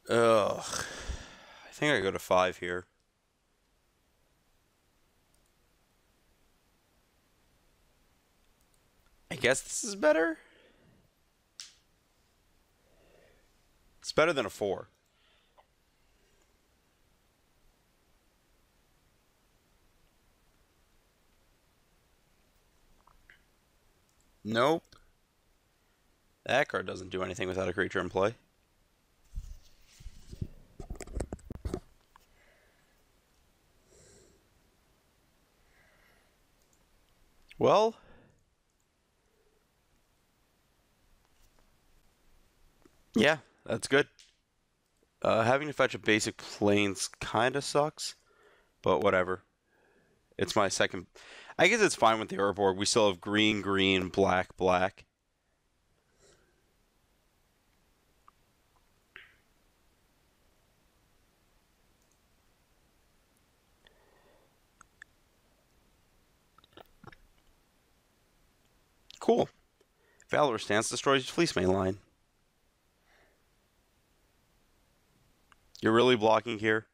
Ugh. I think I go to 5 here. I guess this is better? It's better than a 4. Nope. That card doesn't do anything without a creature in play. Well, yeah, that's good. Having to fetch a basic plains kind of sucks, but whatever. It's my second. I guess it's fine with the Urborg. We still have green, green, black, black. Cool. Valor Stance destroys Fleece main line. You're really blocking here?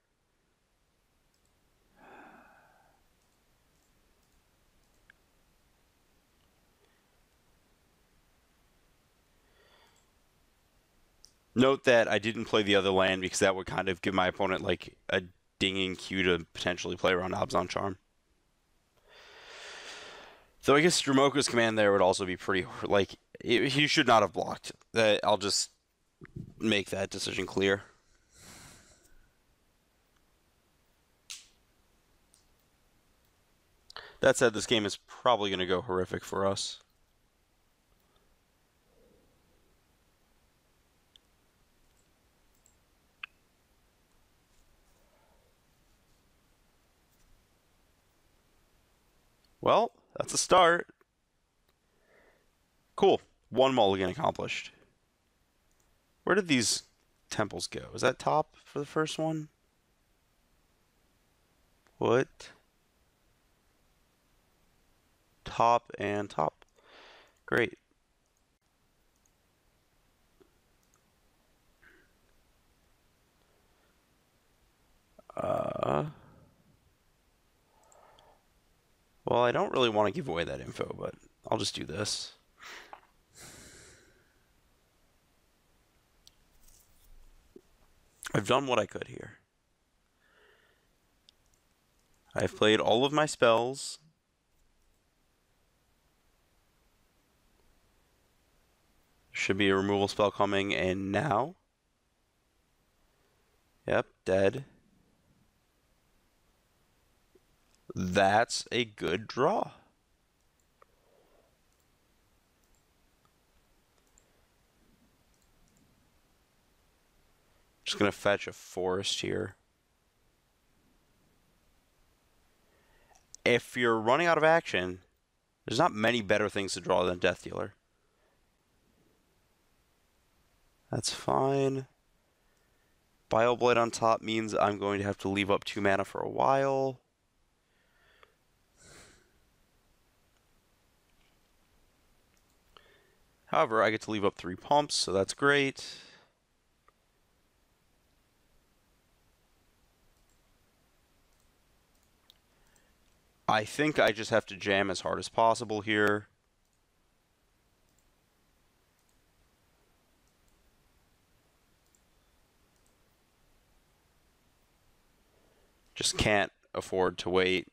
Note that I didn't play the other land because that would kind of give my opponent like a dinging cue to potentially play around Abzan Charm. Though I guess Dramoka's command there would also be pretty like he should not have blocked. I'll just make that decision clear. That said, this game is probably going to go horrific for us. Well, that's a start. Cool. One mulligan accomplished. Where did these temples go? Is that top for the first one? What? Top and top. Great. Well, I don't really want to give away that info, but I'll just do this. I've done what I could here. I've played all of my spells. Should be a removal spell coming in now. Yep, dead. That's a good draw. Just gonna fetch a forest here. If you're running out of action, there's not many better things to draw than Death Dealer. That's fine. Bioblade on top means I'm going to have to leave up 2 mana for a while. However, I get to leave up 3 pumps, so that's great. I think I just have to jam as hard as possible here. Just can't afford to wait.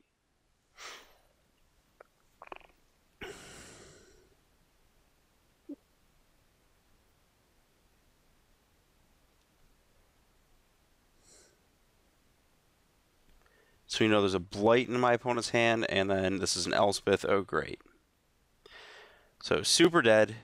So you know there's a Blight in my opponent's hand, and then this is an Elspeth. Oh, great. So super dead.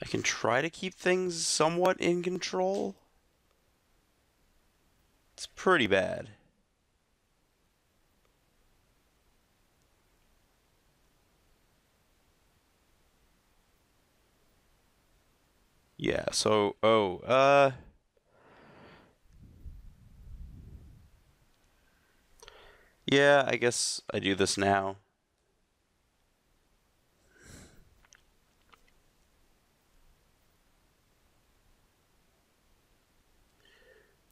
I can try to keep things somewhat in control. It's pretty bad. Yeah, so, yeah, I guess I do this now.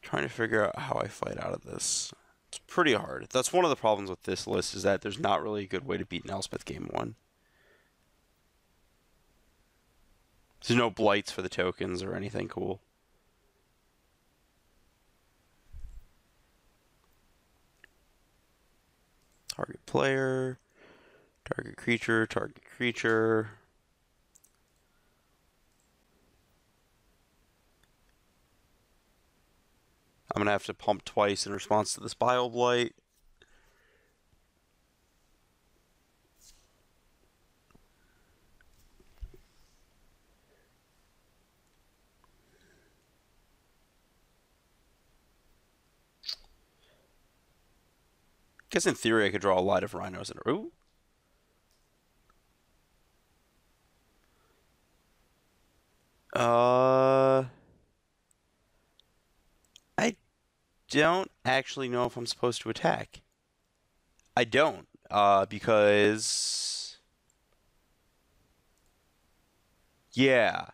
Trying to figure out how I fight out of this. It's pretty hard. That's one of the problems with this list is that there's not really a good way to beat an Elspeth game 1. There's no blights for the tokens or anything cool. Target player, target creature, target creature. I'm going to have to pump twice in response to this Bile Blight. I guess in theory I could draw a lot of rhinos in a row. I don't actually know if I'm supposed to attack. I don't, because yeah,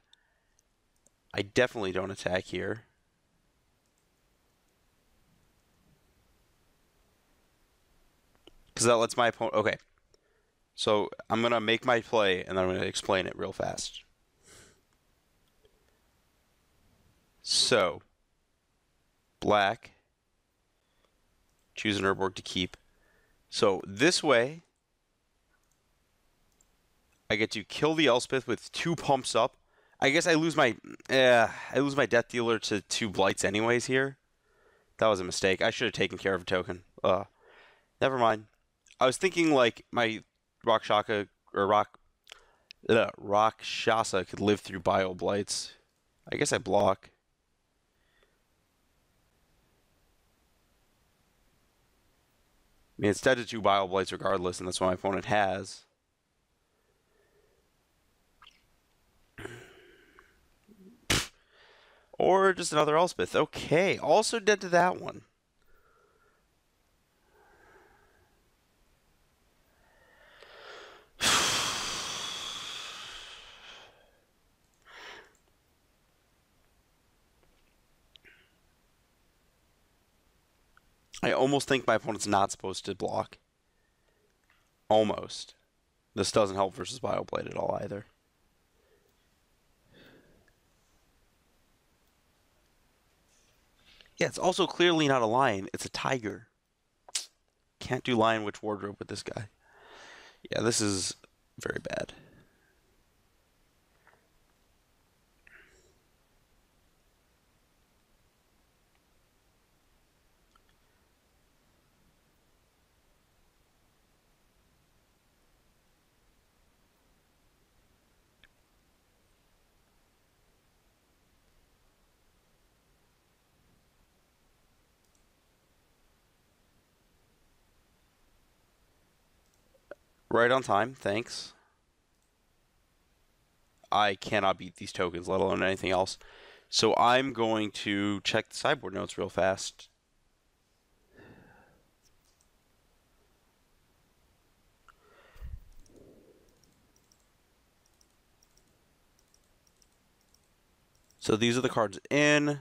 I definitely don't attack here. Because that lets my opponent. Okay, so I'm gonna make my play and then I'm gonna explain it real fast. So, black, choose an Urborg to keep. So this way, I get to kill the Elspeth with 2 pumps up. I guess I lose my Death Dealer to 2 blights anyways here. That was a mistake. I should have taken care of a token. Never mind. I was thinking like my Rakshaka or Rakshasa could live through Bile Blights. I guess I block. I mean, it's dead to 2 Bile Blights regardless, and that's what my opponent has. Or just another Elspeth. Okay, also dead to that one. I almost think my opponent's not supposed to block. Almost. This doesn't help versus Bile Blight at all either. Yeah, it's also clearly not a lion. It's a tiger. Can't do Lion Witch Wardrobe with this guy. Yeah, this is very bad. Right on time, thanks. I cannot beat these tokens, let alone anything else. So I'm going to check the sideboard notes real fast. So these are the cards in.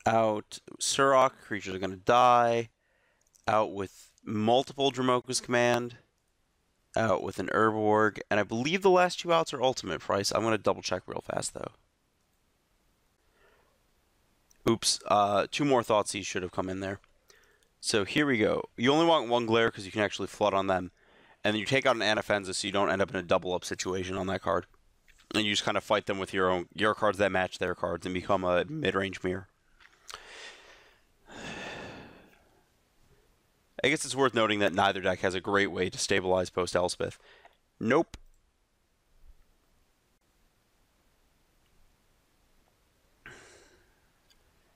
Out Surok, creatures are going to die. Out with multiple Dramoka's Command. Out with an Urborg. And I believe the last 2 outs are ultimate price. I'm going to double check real fast, though. Oops. 2 more Thoughtseize should have come in there. So here we go. You only want 1 Glare because you can actually flood on them. And then you take out an Anafenza so you don't end up in a double-up situation on that card. And you just kind of fight them with your cards that match their cards and become a mid-range mirror. I guess it's worth noting that neither deck has a great way to stabilize post-Elspeth. Nope.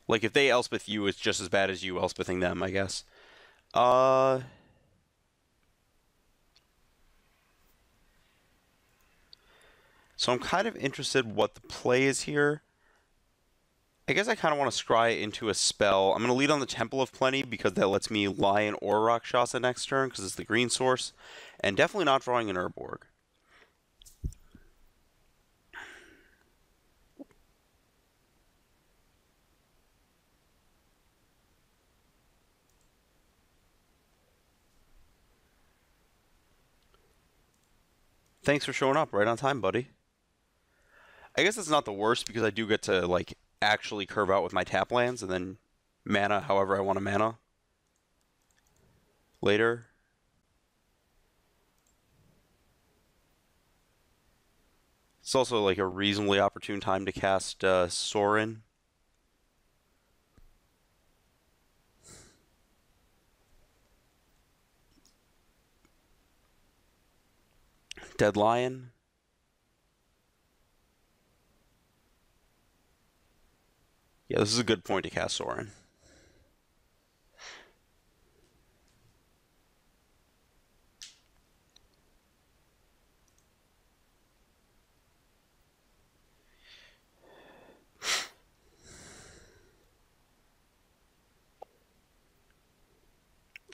Like, if they Elspeth you, it's just as bad as you Elspething them, I guess. So I'm kind of interested what the play is here. I guess I kind of want to scry into a spell. I'm going to lead on the Temple of Plenty because that lets me Lion or Rakshasa next turn because it's the green source. And definitely not drawing an Urborg. Thanks for showing up right on time, buddy. I guess it's not the worst because I do get to, like, actually curve out with my tap lands and then mana however I want to mana later. It's also, like, a reasonably opportune time to cast Sorin. Dead Lion. Yeah, this is a good point to cast Sorin.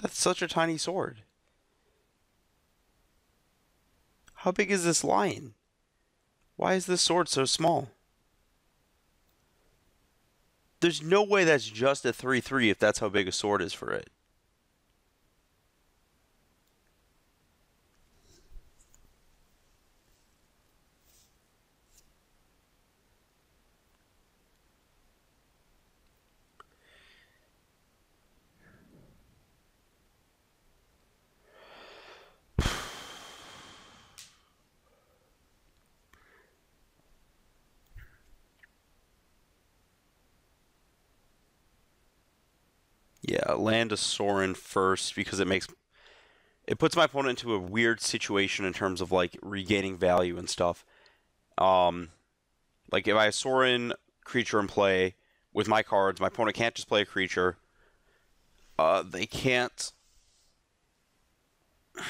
That's such a tiny sword. How big is this lion? Why is this sword so small? There's no way that's just a 3/3 if that's how big a sword is for it. Yeah, land a Sorin first because it puts my opponent into a weird situation in terms of like regaining value and stuff. Like if I have Sorin creature in play with my cards, my opponent can't just play a creature. They can't. I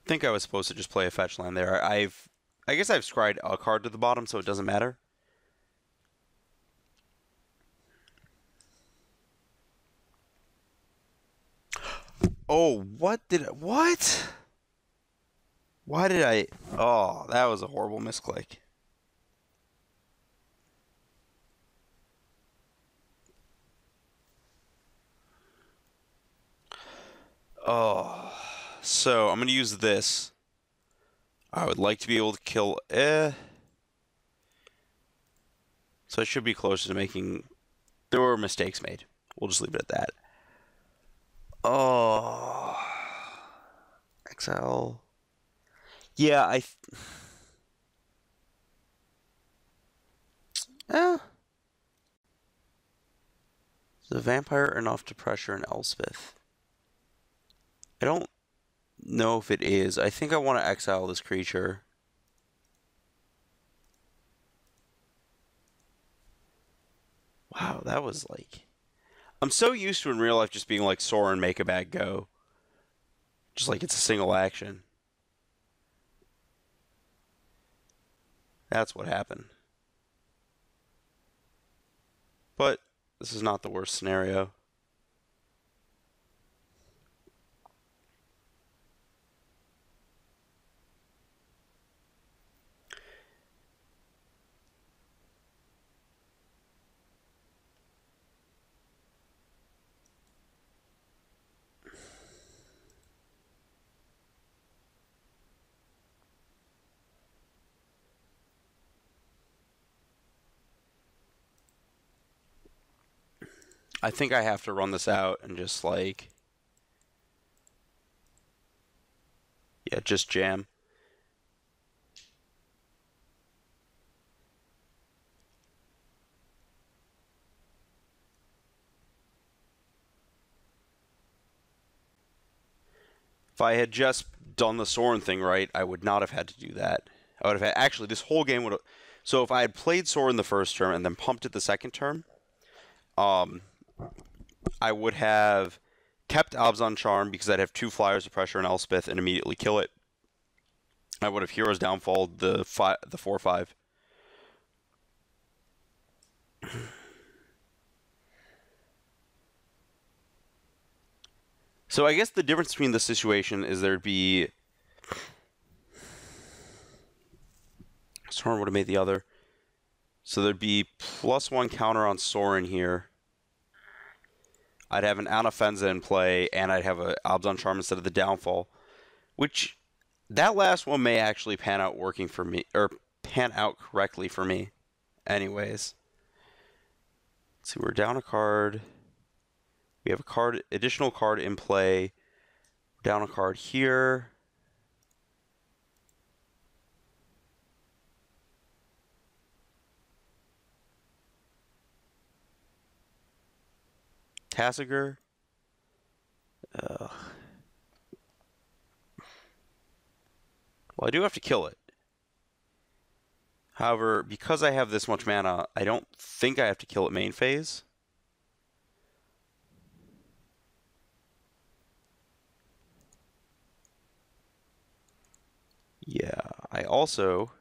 think I was supposed to just play a fetch land there. I guess I've scried a card to the bottom, so it doesn't matter. Oh, what? Why did I? Oh, that was a horrible misclick. Oh, so I'm gonna use this. I would like to be able to kill. So I should be closer to making. There were mistakes made. We'll just leave it at that. Oh, exile. Yeah, eh. Is a vampire enough to pressure an Elspeth? I don't know if it is. I think I want to exile this creature. Wow, that was like... I'm so used to in real life just being like Sorin, make a bag go. Just like it's a single action. That's what happened. But this is not the worst scenario. I think I have to run this out and just like... Yeah, just jam. If I had just done the Sorin thing right, I would not have had to do that. I would have had... Actually, this whole game would have... So if I had played Sorin the first turn and then pumped it the second turn, I would have kept Abzan Charm because I'd have 2 flyers of pressure on Elspeth and immediately kill it. I would have Hero's Downfall the 4/5. So I guess the difference between this situation is there'd be Soren would have made the other. So there'd be +1 counter on Soren here. I'd have an Anafenza in play, and I'd have a Abzan Charm instead of the Downfall, which that last one may actually pan out working for me, or pan out correctly for me. Anyways, let's see, we're down a card. We have a additional card in play. We're down a card here. Tasigur. Well, I do have to kill it. However, because I have this much mana, I don't think I have to kill it main phase. Yeah, I also...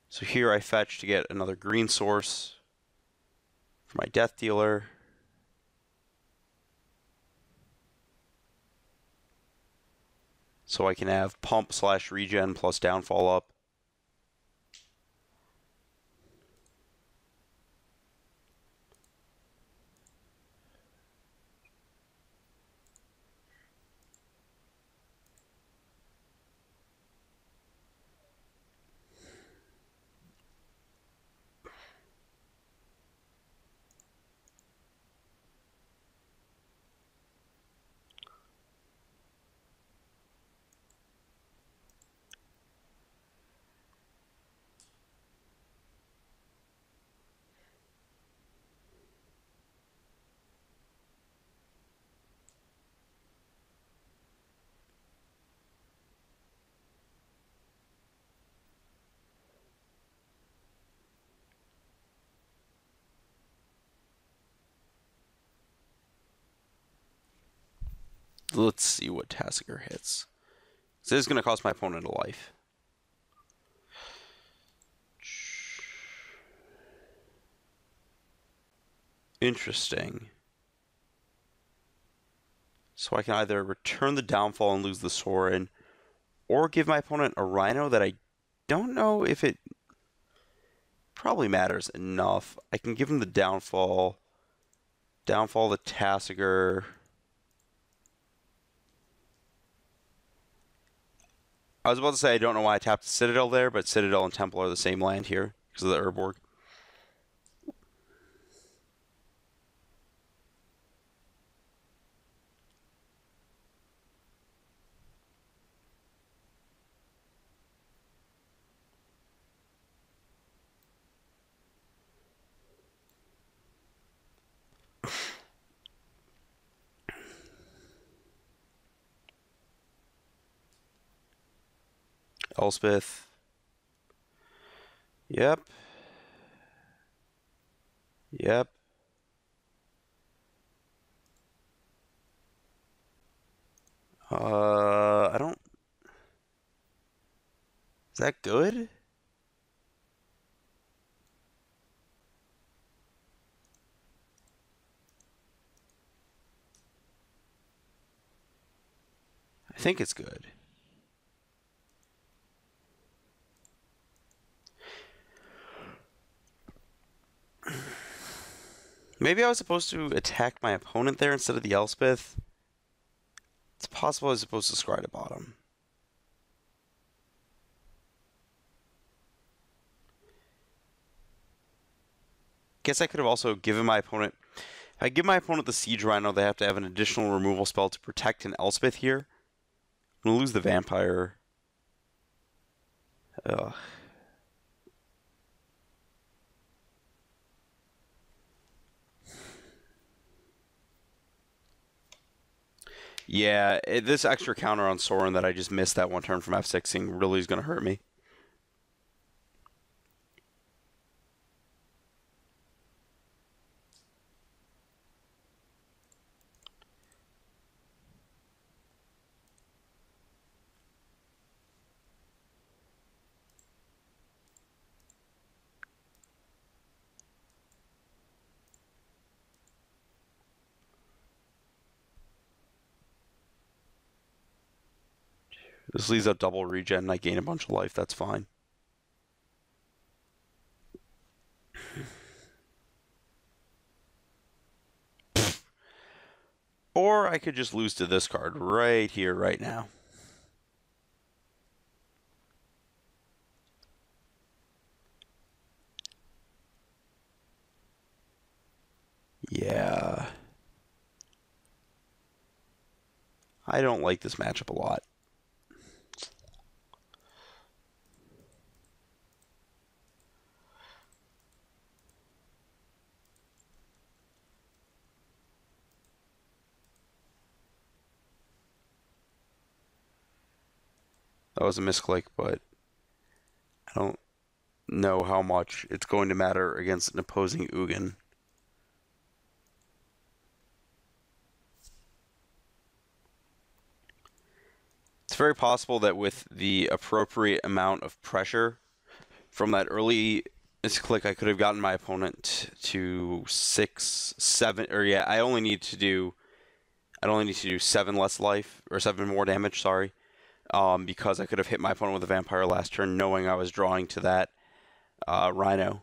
So here I fetch to get another green source for my Death Dealer. So I can have Pump/Regen plus Downfall up. Let's see what Tasigur hits. This is going to cost my opponent a life. Interesting. So I can either return the Downfall and lose the Soren, or give my opponent a Rhino that I don't know if it probably matters enough. I can give him the Downfall. Downfall the Tasigur. I was about to say I don't know why I tapped the Citadel there, but Citadel and Temple are the same land here because of the Urborg. Elspeth. Yep. Yep. I don't... Is that good? I think it's good. Maybe I was supposed to attack my opponent there instead of the Elspeth. It's possible I was supposed to scry to bottom. Guess I could have also given my opponent... If I give my opponent the Siege Rhino, they have to have an additional removal spell to protect an Elspeth here. I'm going to lose the Vampire. Ugh. Yeah, this extra counter on Soren that I just missed that one turn from F6ing really is going to hurt me. This leaves out double regen and I gain a bunch of life. That's fine. Or I could just lose to this card right here, right now. Yeah. I don't like this matchup a lot. That was a misclick, but I don't know how much it's going to matter against an opposing Ugin. It's very possible that with the appropriate amount of pressure from that early misclick, I could have gotten my opponent to 6, 7, or yeah, I only need to do 7 less life, or 7 more damage, sorry. Because I could have hit my opponent with a vampire last turn knowing I was drawing to that Rhino.